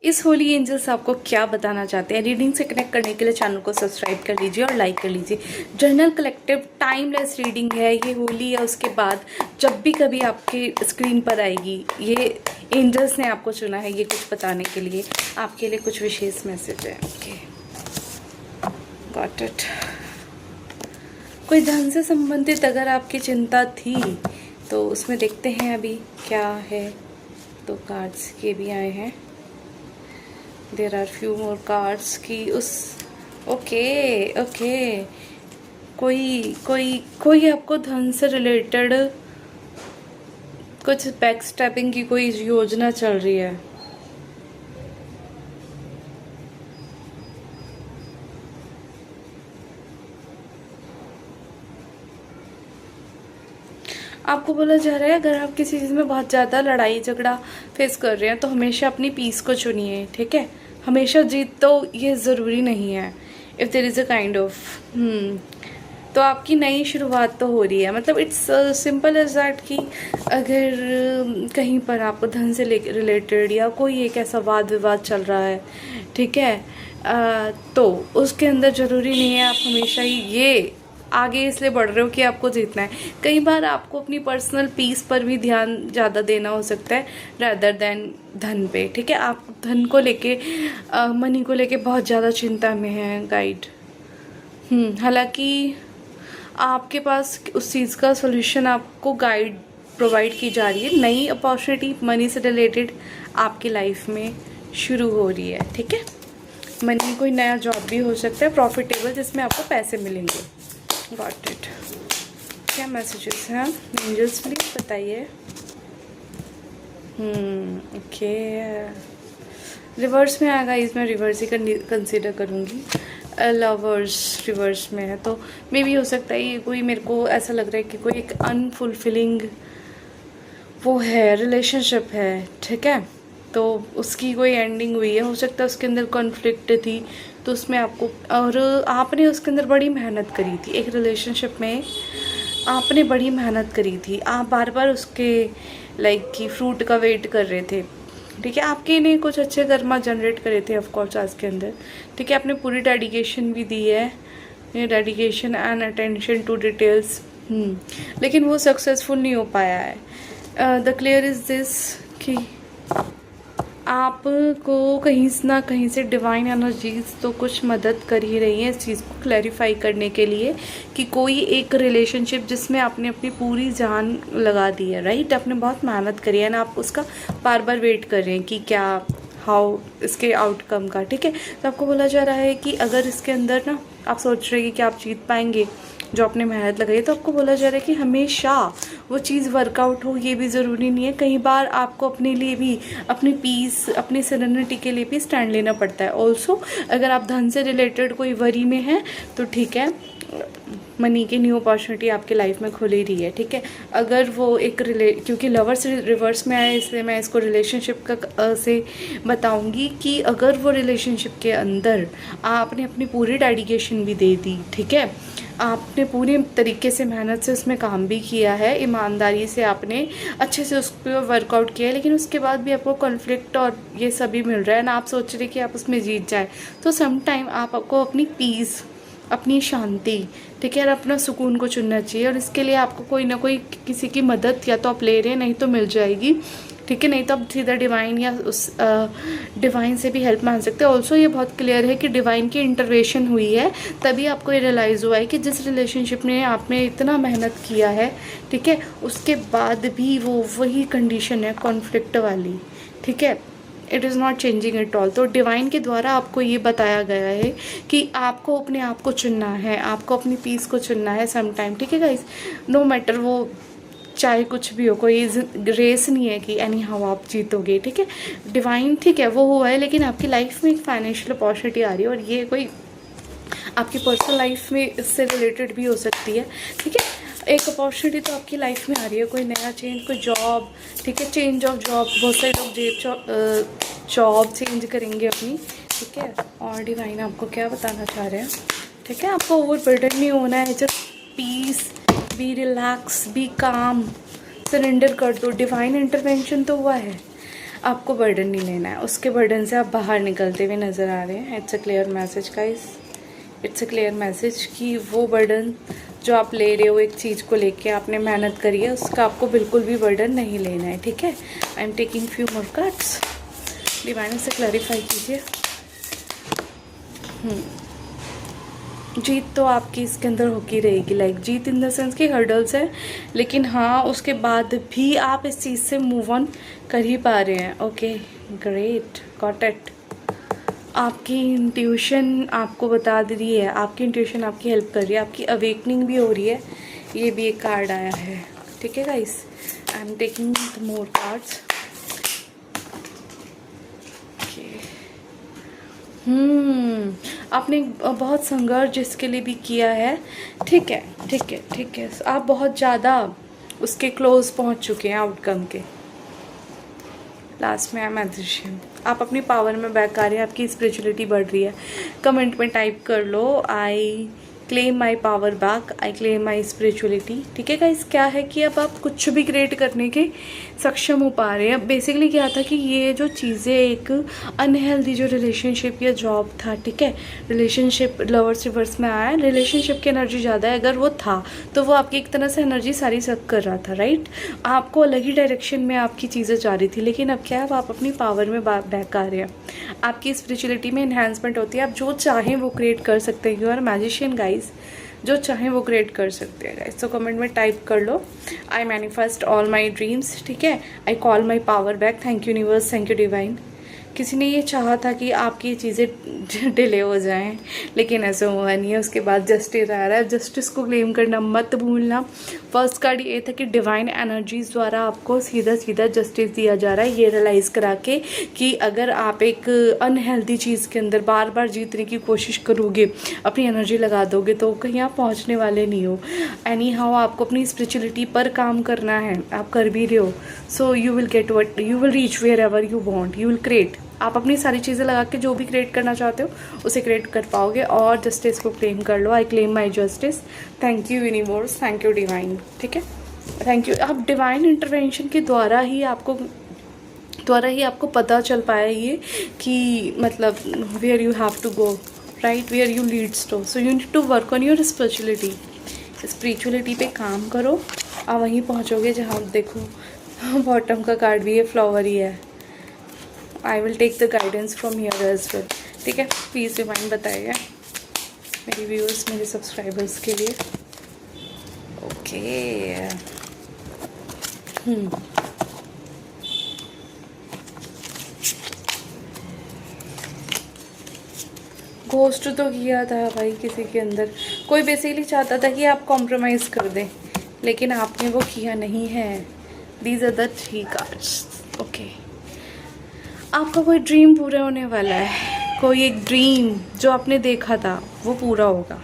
इस होली एंजल्स आपको क्या बताना चाहते हैं। रीडिंग से कनेक्ट करने के लिए चैनल को सब्सक्राइब कर लीजिए और लाइक कर लीजिए। जर्नल कलेक्टिव टाइमलेस रीडिंग है। ये होली या उसके बाद जब भी कभी आपके स्क्रीन पर आएगी, ये एंजल्स ने आपको चुना है ये कुछ बताने के लिए। आपके लिए कुछ विशेष मैसेज है। Okay, got it. कोई धन से संबंधित अगर आपकी चिंता थी तो उसमें देखते हैं अभी क्या है। तो कार्ड्स के भी आए हैं। There are few more cards की उस ओके ओके कोई कोई कोई आपको धन से रिलेटेड कुछ बैक स्टेपिंग की कोई योजना चल रही है। आपको बोला जा रहा है अगर आप किसी चीज़ में बहुत ज़्यादा लड़ाई झगड़ा फेस कर रहे हैं तो हमेशा अपनी पीस को चुनिए, ठीक है। हमेशा जीत तो ये ज़रूरी नहीं है। If there is a kind of तो आपकी नई शुरुआत तो हो रही है। मतलब इट्स सिंपल एज दैट कि अगर कहीं पर आपको धन से रिलेटेड या कोई एक ऐसा वाद विवाद चल रहा है, ठीक है, तो उसके अंदर ज़रूरी नहीं है आप हमेशा ही ये आगे इसलिए बढ़ रहे हो कि आपको जीतना है। कई बार आपको अपनी पर्सनल पीस पर भी ध्यान ज़्यादा देना हो सकता है रादर देन धन पे, ठीक है। आप धन को लेके मनी को लेके बहुत ज़्यादा चिंता में हैं गाइड। हालांकि आपके पास उस चीज़ का सोल्यूशन आपको गाइड प्रोवाइड की जा रही है। नई अपॉर्चुनिटी मनी से रिलेटेड आपकी लाइफ में शुरू हो रही है, ठीक है। मनी कोई नया जॉब भी हो सकता है प्रॉफिटेबल, जिसमें आपको पैसे मिलेंगे। Got it. क्या मैसेजेस हैं एंजल्स, प्लीज बताइए। ओके, रिवर्स में आएगा, इसमें रिवर्स ही कंसिडर करूँगी। लवर्स रिवर्स में है तो मे भी हो सकता है ये कोई, मेरे को ऐसा लग रहा है कि कोई एक अनफुलफिलिंग वो है रिलेशनशिप है, ठीक है। तो उसकी कोई एंडिंग हुई है, हो सकता है उसके अंदर कॉन्फ्लिक्ट थी तो उसमें आपको, और आपने उसके अंदर बड़ी मेहनत करी थी। एक रिलेशनशिप में आपने बड़ी मेहनत करी थी, आप बार बार उसके लाइक की फ्रूट का वेट कर रहे थे, ठीक है। आपके ने कुछ अच्छे कर्मा जनरेट करे थे ऑफकोर्स आज के अंदर, ठीक है। आपने पूरी डेडिकेशन भी दी है, dedication and attention to details, लेकिन वो सक्सेसफुल नहीं हो पाया है। द क्लियर इज दिस कि आपको कहीं ना कहीं से डिवाइन एनर्जीज तो कुछ मदद कर ही रही है इस चीज़ को क्लैरिफाई करने के लिए कि कोई एक रिलेशनशिप जिसमें आपने अपनी पूरी जान लगा दी है, राइट, आपने बहुत मेहनत करी है ना, आप उसका बार बार वेट कर रहे हैं कि क्या हाउ इसके आउटकम का, ठीक है। तो आपको बोला जा रहा है कि अगर इसके अंदर ना आप सोच रहे हैं कि क्या आप जीत पाएंगे जो आपने मेहनत लगाई, तो आपको बोला जा रहा है कि हमेशा वो चीज़ वर्कआउट हो ये भी ज़रूरी नहीं है। कई बार आपको अपने लिए भी, अपनी पीस, अपनी सेरेनिटी के लिए भी स्टैंड लेना पड़ता है। ऑल्सो अगर आप धन से रिलेटेड कोई वरी में हैं तो ठीक है, मनी की न्यू अपॉर्चुनिटी आपकी लाइफ में खुल ही रही है, ठीक है। अगर वो एक क्योंकि लवर्स रिवर्स में आया इसलिए मैं इसको रिलेशनशिप का से बताऊंगी कि अगर वो रिलेशनशिप के अंदर आपने अपनी पूरी डेडिकेशन भी दे दी, ठीक है, आपने पूरी तरीके से मेहनत से उसमें काम भी किया है, ईमानदारी से आपने अच्छे से उस पर वर्कआउट किया है, लेकिन उसके बाद भी आपको कॉन्फ्लिक्ट और ये सभी मिल रहा है ना, आप सोच रहे कि आप उसमें जीत जाए, तो सम टाइम आपको अपनी पीस, अपनी शांति, ठीक है, और अपना सुकून को चुनना चाहिए। और इसके लिए आपको कोई ना कोई किसी की मदद या तो आप ले रहे हैं, नहीं तो मिल जाएगी, ठीक है। नहीं तो आप सीधा डिवाइन या उस डिवाइन से भी हेल्प मांग सकते हैं। ऑल्सो ये बहुत क्लियर है कि डिवाइन की इंटरवेंशन हुई है, तभी आपको ये रियलाइज़ हुआ है कि जिस रिलेशनशिप में आपने इतना मेहनत किया है, ठीक है, उसके बाद भी वो वही कंडीशन है कॉन्फ्लिक्ट वाली, ठीक है। It is not changing at all. तो डिवाइन के द्वारा आपको ये बताया गया है कि आपको अपने आप को चुनना है, आपको अपनी पीस को चुनना है सम टाइम, ठीक है गाइस। नो मैटर वो चाहे कुछ भी हो, कोई रेस नहीं है कि एनी हाउ आप जीतोगे, ठीक है। डिवाइन ठीक है वो हुआ है, लेकिन आपकी लाइफ में एक फाइनेंशियल अपॉर्चुनिटी आ रही है और ये कोई आपकी पर्सनल लाइफ में इससे रिलेटेड भी हो सकती है, ठीक है। एक अपॉर्चुनिटी तो आपकी लाइफ में आ रही है, कोई नया चेंज, कोई जॉब, ठीक है, चेंज ऑफ जॉब, बहुत सारे लोग जॉब चेंज करेंगे अपनी, ठीक है। और डिवाइन आपको क्या बताना चाह रहे हैं, ठीक है, आपको ओवर बर्डन नहीं होना है, just peace, be relax, be calm, surrender कर दो। डिवाइन इंटरवेंशन तो हुआ है, आपको बर्डन नहीं लेना है, उसके बर्डन से आप बाहर निकलते हुए नज़र आ रहे हैं। It's a clear message guys, it's a clear message कि वो बर्डन जो आप ले रहे हो एक चीज़ को लेके, आपने मेहनत करी है, उसका आपको बिल्कुल भी बर्डन नहीं लेना है, ठीक है। I am taking few more cards, divine से क्लैरिफाई कीजिए। जीत तो आपकी इसके अंदर होती रहेगी, like Jeet in the sense की हर्डल्स है, लेकिन हाँ उसके बाद भी आप इस चीज़ से मूव ऑन कर ही पा रहे हैं। Okay great, got it. आपकी इंट्यूशन आपको बता दे रही है, आपकी इंट्यूशन आपकी हेल्प कर रही है, आपकी अवेकनिंग भी हो रही है। ये भी एक कार्ड आया है, ठीक है guys. I am taking more cards. आपने बहुत संघर्ष जिसके लिए भी किया है, ठीक है ठीक है ठीक है। आप बहुत ज़्यादा उसके क्लोज पहुंच चुके हैं आउटकम के। लास्ट में है मैजिशियन, आप अपनी पावर में बैक आ रहे हैं, आपकी स्पिरिचुअलिटी बढ़ रही है। कमेंट में टाइप कर लो, I claim my power back, I claim my spirituality, ठीक है गाइस। क्या है कि अब आप कुछ भी क्रिएट करने के सक्षम हो पा रहे हैं। बेसिकली क्या था कि ये जो चीज़ें, एक अनहेल्दी जो रिलेशनशिप या जॉब था, ठीक है, रिलेशनशिप लवर्स रिवर्स में आया, रिलेशनशिप की एनर्जी ज़्यादा है, अगर वो था तो वो आपकी एक तरह से एनर्जी सारी सक कर रहा था, राइट। आपको अलग ही डायरेक्शन में आपकी चीज़ें जा रही थी, लेकिन अब क्या है, आप अपनी पावर में बैक आ रहे हैं, आपकी स्पिरिचुअलिटी में इन्हांसमेंट होती है। आप जो चाहें वो क्रिएट कर सकते हैं। यू आर मैजिशियन गाइस, जो चाहें वो क्रिएट कर सकते हैं गाइस। तो कमेंट में टाइप कर लो, आई मैनिफेस्ट ऑल माई ड्रीम्स, ठीक है, I call my power back, thank you universe, thank you divine. किसी ने ये चाहा था कि आपकी चीज़ें डिले हो जाएं, लेकिन ऐसा हुआ नहीं है। उसके बाद जस्टिस आ रहा है, जस्टिस को क्लेम करना मत भूलना। फर्स्ट कार्ड ये था कि डिवाइन एनर्जीज द्वारा आपको सीधा सीधा जस्टिस दिया जा रहा है, ये रियलाइज़ करा के कि अगर आप एक अनहेल्दी चीज़ के अंदर बार बार जीतने की कोशिश करोगे, अपनी एनर्जी लगा दोगे, तो कहीं आप पहुँचने वाले नहीं हो। एनी हाउ आपको अपनी स्पिरिचुअलिटी पर काम करना है, आप कर भी रहे हो। So you will get what you will reach wherever you want, you will create. आप अपनी सारी चीज़ें लगा के जो भी क्रिएट करना चाहते हो उसे क्रिएट कर पाओगे। और जस्टिस को क्लेम कर लो, I claim my justice, thank you universe, thank you divine, ठीक है, थैंक यू। आप डिवाइन इंटरवेंशन के द्वारा ही आपको पता चल पाया ये कि मतलब where you have to go, right, where you leads to. So you need to work on your spirituality पे काम करो, आप वहीं पहुँचोगे जहाँ देखो बॉटम का कार्ड भी है, फ्लावर ही है। I will take the guidance from here as well, ठीक है। प्लीज़ डिवाइन बताइए मेरे व्यूअर्स, मेरे सब्सक्राइबर्स के लिए। ओके घोस्ट तो किया था भाई किसी के अंदर, कोई बेसिकली चाहता था कि आप कॉम्प्रोमाइज़ कर दें, लेकिन आपने वो किया नहीं है। These are the 3 cards, okay. आपका कोई ड्रीम पूरा होने वाला है, कोई एक ड्रीम जो आपने देखा था वो पूरा होगा।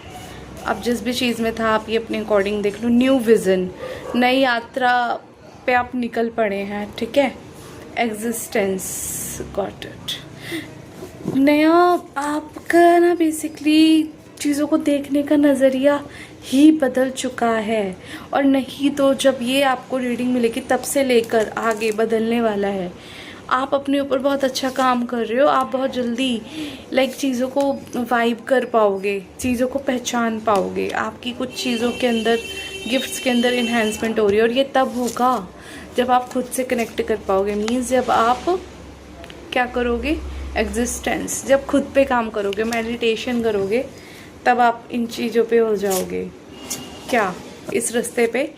अब जिस भी चीज़ में था आप ये अपने अकॉर्डिंग देख लो। न्यू विज़न, नई यात्रा पे आप निकल पड़े हैं, ठीक है। Existence, got it. नया आपका ना बेसिकली चीज़ों को देखने का नज़रिया ही बदल चुका है, और नहीं तो जब ये आपको रीडिंग मिलेगी तब से लेकर आगे बदलने वाला है। आप अपने ऊपर बहुत अच्छा काम कर रहे हो, आप बहुत जल्दी लाइक चीज़ों को वाइब कर पाओगे, चीज़ों को पहचान पाओगे। आपकी कुछ चीज़ों के अंदर, गिफ्ट्स के अंदर इन्हांसमेंट हो रही है, और ये तब होगा जब आप खुद से कनेक्ट कर पाओगे। मीन्स जब आप क्या करोगे, एग्जिस्टेंस, जब खुद पे काम करोगे, मेडिटेशन करोगे, तब आप इन चीज़ों पे हो जाओगे। क्या इस रास्ते पे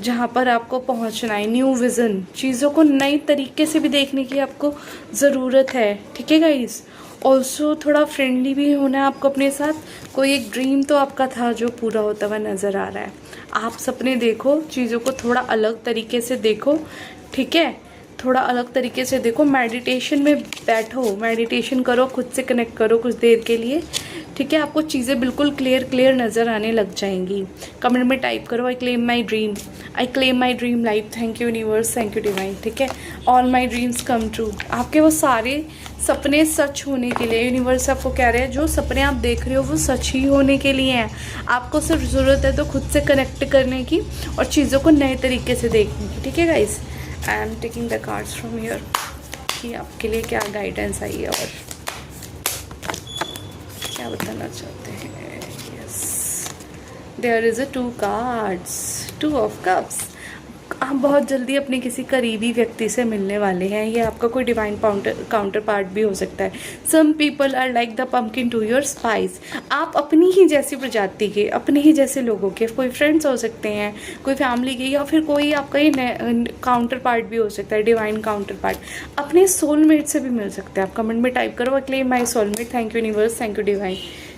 जहाँ पर आपको पहुँचना है। न्यू विज़न, चीज़ों को नई तरीके से भी देखने की आपको ज़रूरत है, ठीक है गाइस। ऑल्सो थोड़ा फ्रेंडली भी होना है आपको अपने साथ। कोई एक ड्रीम तो आपका था जो पूरा होता हुआ नज़र आ रहा है। आप सपने देखो, चीज़ों को थोड़ा अलग तरीके से देखो, ठीक है, थोड़ा अलग तरीके से देखो। मेडिटेशन में बैठो, मेडिटेशन करो, खुद से कनेक्ट करो कुछ देर के लिए, ठीक है। आपको चीज़ें बिल्कुल क्लियर नज़र आने लग जाएंगी। कमेंट में टाइप करो, आई claim my dream, I claim my dream life, thank you universe, thank you divine, ठीक है। All my dreams come true. आपके वो सारे सपने सच होने के लिए यूनिवर्स आपको कह रहे हैं, जो सपने आप देख रहे हो वो सच ही होने के लिए हैं। आपको सिर्फ ज़रूरत है तो खुद से कनेक्ट करने की और चीज़ों को नए तरीके से देखने की, ठीक है guys. I am taking the cards from here, कि आपके लिए क्या गाइडेंस आई है और क्या बताना चाहते हैं। Yes, there is a 2 cards, 2 of cups. आप बहुत जल्दी अपने किसी करीबी व्यक्ति से मिलने वाले हैं। ये आपका कोई डिवाइन काउंटर पार्ट भी हो सकता है। Some people are like the pumpkin to your spice. आप अपनी ही जैसी प्रजाति के, अपने ही जैसे लोगों के कोई फ्रेंड्स हो सकते हैं, कोई फैमिली के, या फिर कोई आपका ये काउंटर पार्ट भी हो सकता है, डिवाइन काउंटर पार्ट। अपने सोलमेट से भी मिल सकते हैं। आप कमेंट में टाइप करो claim my soulmate, thank you universe, thank you divine.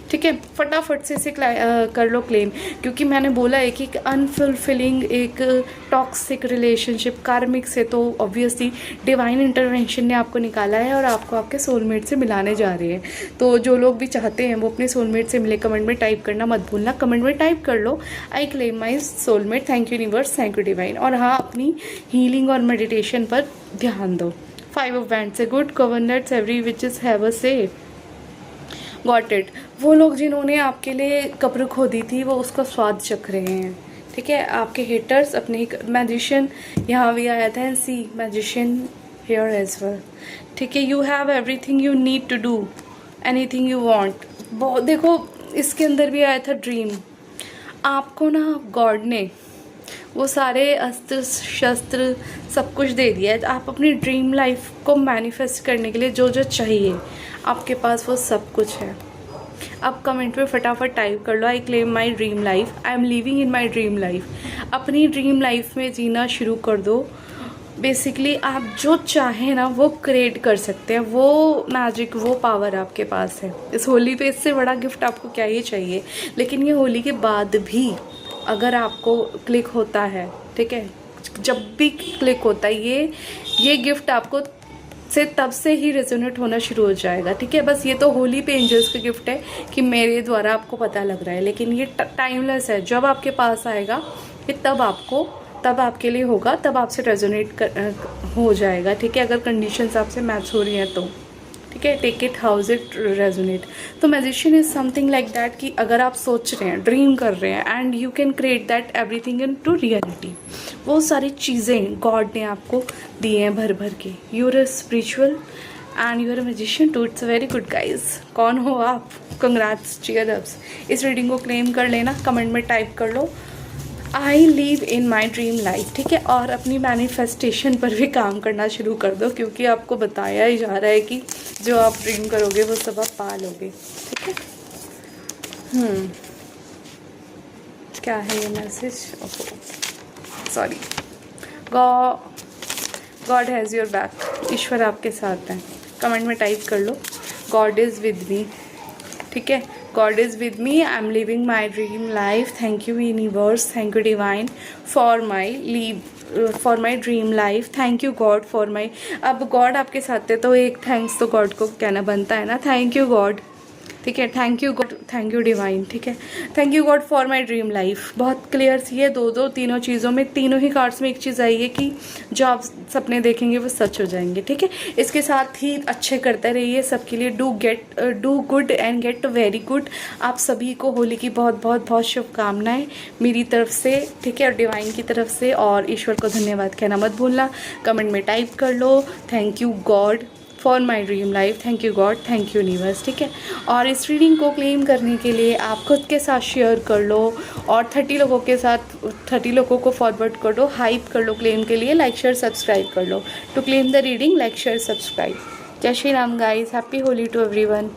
ठीक है, फटाफट से इसे कर लो क्लेम, क्योंकि मैंने बोला है कि एक अनफुलफिलिंग, एक टॉक्सिक रिलेशनशिप कार्मिक से तो ऑब्वियसली डिवाइन इंटरवेंशन ने आपको निकाला है और आपको आपके सोलमेट से मिलाने जा रहे हैं। तो जो लोग भी चाहते हैं वो अपने सोलमेट से मिले, कमेंट में टाइप करना मत भूलना। कमेंट में टाइप कर लो I claim my soulmate, thank you universe, thank you divine. और हाँ, अपनी हीलिंग और मेडिटेशन पर ध्यान दो। 5 of wands, a good governance every witches have a say. Got it. वो लोग जिन्होंने आपके लिए कब्र खोदी थी वो उसका स्वाद चख रहे हैं। ठीक है, आपके हेटर्स अपने मैजिशियन यहाँ भी आया था, and see magician here as well. ठीक है, you have everything you need to do anything you want. बहुत देखो, इसके अंदर भी आया था ड्रीम। आपको ना गॉड ने वो सारे अस्त्र शस्त्र सब कुछ दे दिया है। आप अपनी ड्रीम लाइफ को मैनिफेस्ट करने के लिए जो जो चाहिए आपके पास वो सब कुछ है। अब कमेंट में फटाफट टाइप कर लो I claim my dream life, I am living in my dream life. अपनी ड्रीम लाइफ में जीना शुरू कर दो। बेसिकली आप जो चाहें ना वो क्रिएट कर सकते हैं। वो मैजिक, वो पावर आपके पास है। इस होली पे इससे बड़ा गिफ्ट आपको क्या ही चाहिए। लेकिन ये होली के बाद भी अगर आपको क्लिक होता है, ठीक है, जब भी क्लिक होता है ये गिफ्ट आपको से तब से ही रेजोनेट होना शुरू हो जाएगा। ठीक है, बस ये तो होली पे एंजल्स का गिफ्ट है कि मेरे द्वारा आपको पता लग रहा है, लेकिन ये टाइमलेस है। जब आपके पास आएगा ये तब आपके लिए होगा, तब आपसे रेजोनेट हो जाएगा। ठीक है, अगर कंडीशंस आपसे मैच हो रही हैं तो ठीक है, take it how's it resonate. तो magician is something like that कि अगर आप सोच रहे हैं, ड्रीम कर रहे हैं, and you can create that everything into reality. वो सारी चीज़ें गॉड ने आपको दी हैं भर भर के। You're a spiritual and you're a magician too. It's very good guys. कौन हो आप? Congrats, cheer ups. इस रीडिंग को क्लेम कर लेना, कमेंट में टाइप कर लो I live in my dream life. ठीक है, और अपनी मैनिफेस्टेशन पर भी काम करना शुरू कर दो, क्योंकि आपको बताया ही जा रहा है कि जो आप ड्रीम करोगे वो सब आप पा लोगे। ठीक है, क्या है ये message? Sorry, God has your back. ईश्वर आपके साथ है। कमेंट में टाइप कर लो गॉड इज़ विद मी। ठीक है, God is with me, I am living my dream life, thank you universe, thank you divine for my dream life, thank you God for my। अब God आपके साथ है तो एक थैंक्स तो God को कहना बनता है ना, थैंक यू गॉड। ठीक है, thank you God, thank you divine. ठीक है, thank you God for my dream life. बहुत क्लियर सी है, तीनों चीज़ों में, तीनों ही कार्ड्स में एक चीज़ आई है कि जो आप सपने देखेंगे वो सच हो जाएंगे। ठीक है, इसके साथ ही अच्छे करते रहिए सबके लिए। Do good and get very good. आप सभी को होली की बहुत बहुत बहुत शुभकामनाएं मेरी तरफ से। ठीक है, और डिवाइन की तरफ से, और ईश्वर को धन्यवाद कहना मत भूलना। कमेंट में टाइप कर लो thank you God for my dream life, thank you God, thank you universe. ठीक है, और इस रीडिंग को क्लेम करने के लिए आप खुद के साथ शेयर कर लो और 30 लोगों को फॉरवर्ड कर दो, हाइप कर लो क्लेम के लिए। लाइक शेयर सब्सक्राइब कर लो to claim the reading. Like share subscribe. जय Shri Ram guys, happy Holi to everyone.